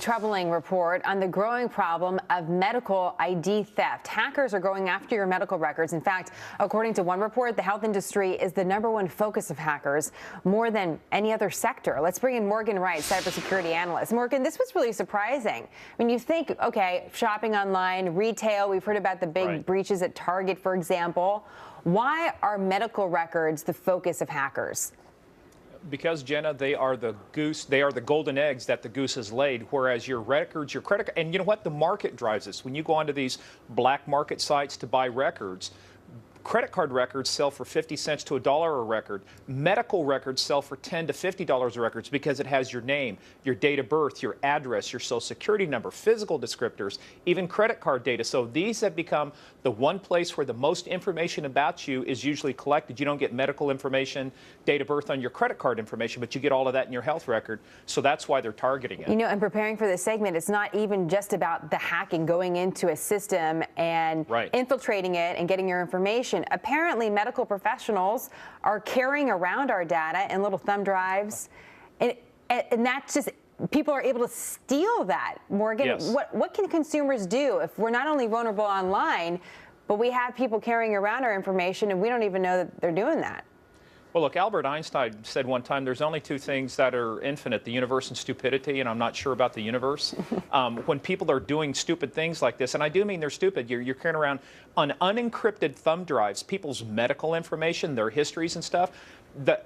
Troubling report on the growing problem of medical ID theft. Hackers are going after your medical records. In fact, according to one report, the health industry is the #1 focus of hackers, more than any other sector. Let's bring in Morgan Wright, cybersecurity analyst. Morgan, this was really surprising. I mean, you think, okay, shopping online, retail, we've heard about the big breaches at Target, for example. Why are medical records the focus of hackers? Because, Jenna, they are the goose, they are the golden eggs that the goose has laid, whereas your records, your credit, and you know what? The market drives this. When you go onto these black market sites to buy records, credit card records sell for 50 cents to $1 a record. Medical records sell for $10 to $50 a record because it has your name, your date of birth, your address, your social security number, physical descriptors, even credit card data. So these have become the one place where the most information about you is usually collected. You don't get medical information, date of birth on your credit card information, but you get all of that in your health record. So that's why they're targeting it. You know, and preparing for this segment, it's not even just about the hacking, going into a system and infiltrating it and getting your information. Apparently, medical professionals are carrying around our data in little thumb drives, and that's just, people are able to steal that. Morgan, what can consumers do if we're not only vulnerable online, but we have people carrying around our information and we don't even know that they're doing that? Well, look, Albert Einstein said one time there's only two things that are infinite, the universe and stupidity, and I'm not sure about the universe. When people are doing stupid things like this, and I do mean they're stupid, you're carrying around on unencrypted thumb drives people's medical information, their histories and stuff.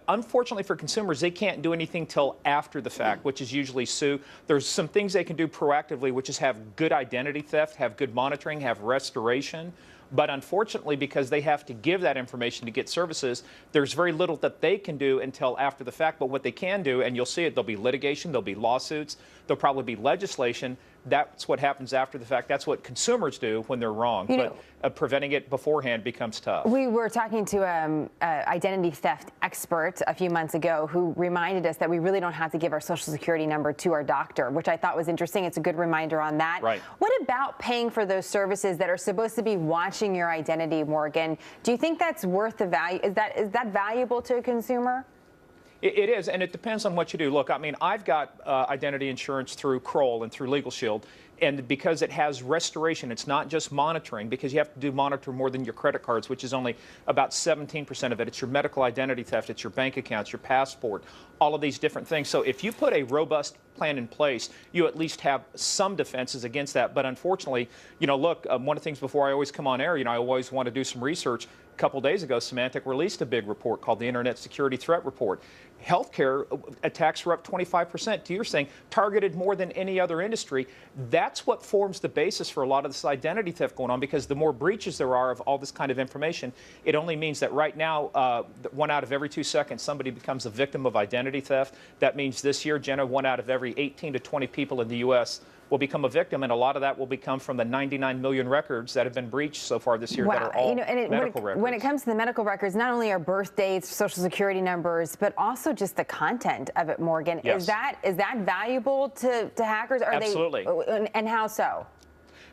Unfortunately for consumers, they can't do anything till after the fact, which is usually sue. There's some things they can do proactively, which is have good identity theft, have good monitoring, have restoration. But unfortunately, because they have to give that information to get services, there's very little that they can do until after the fact. But what they can do, and you'll see it, there'll be litigation, there'll be lawsuits, there'll probably be legislation. That's what happens after the fact. That's what consumers do when they're wrong. But preventing it beforehand becomes tough. We were talking to an identity theft expert a few months ago who reminded us that we really don't have to give our social security number to our doctor, which I thought was interesting. It's a good reminder on that. What about paying for those services that are supposed to be watching your identity, Morgan? Do you think that's worth the value? Is that valuable to a consumer? It is, and it depends on what you do. Look, I mean, I've got identity insurance through Kroll and through Legal Shield, and because it has restoration, it's not just monitoring, because you have to monitor more than your credit cards, which is only about 17% of it. It's your medical identity theft, it's your bank accounts, your passport, all of these different things. So if you put a robust plan in place, you at least have some defenses against that. But unfortunately, you know, look, one of the things before I always come on air, you know, I always want to do some research. A couple days ago, Symantec released a big report called the Internet Security Threat Report. Healthcare attacks were up 25%. To your saying, targeted more than any other industry. That's what forms the basis for a lot of this identity theft going on, because the more breaches there are of all this kind of information, it only means that right now, 1 out of every 2 seconds, somebody becomes a victim of identity theft. That means this year, Jenna, 1 out of every 18 to 20 people in the U.S. will become a victim, and a lot of that will become from the 99 million records that have been breached so far this year that are all medical records. When it comes to the medical records, not only are birth dates, social security numbers, but also just the content of it, Morgan. Is that valuable to hackers? Absolutely. And how so?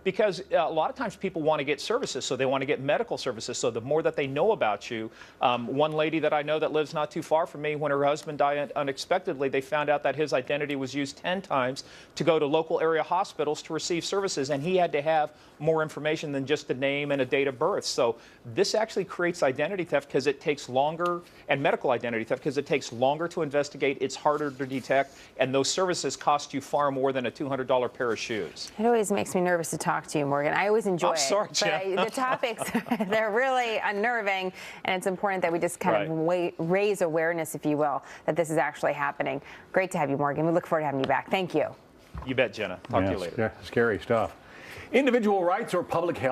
Because a lot of times people want to get services, so they want to get medical services. So the more that they know about you, one lady that I know that lives not too far from me, when her husband died unexpectedly, they found out that his identity was used 10 times to go to local area hospitals to receive services, and he had to have more information than just a name and a date of birth. So this actually creates identity theft because it takes longer, and medical identity theft because it takes longer to investigate, it's harder to detect, and those services cost you far more than a $200 pair of shoes. It always makes me nervous to talk to you, Morgan. I always enjoy sorry, it, but the topics, they're really unnerving, and it's important that we just kind of raise awareness, if you will, that this is actually happening. Great to have you, Morgan. We look forward to having you back. Thank you. You bet, Jenna. Talk to you later. Scary stuff. Individual rights or public health?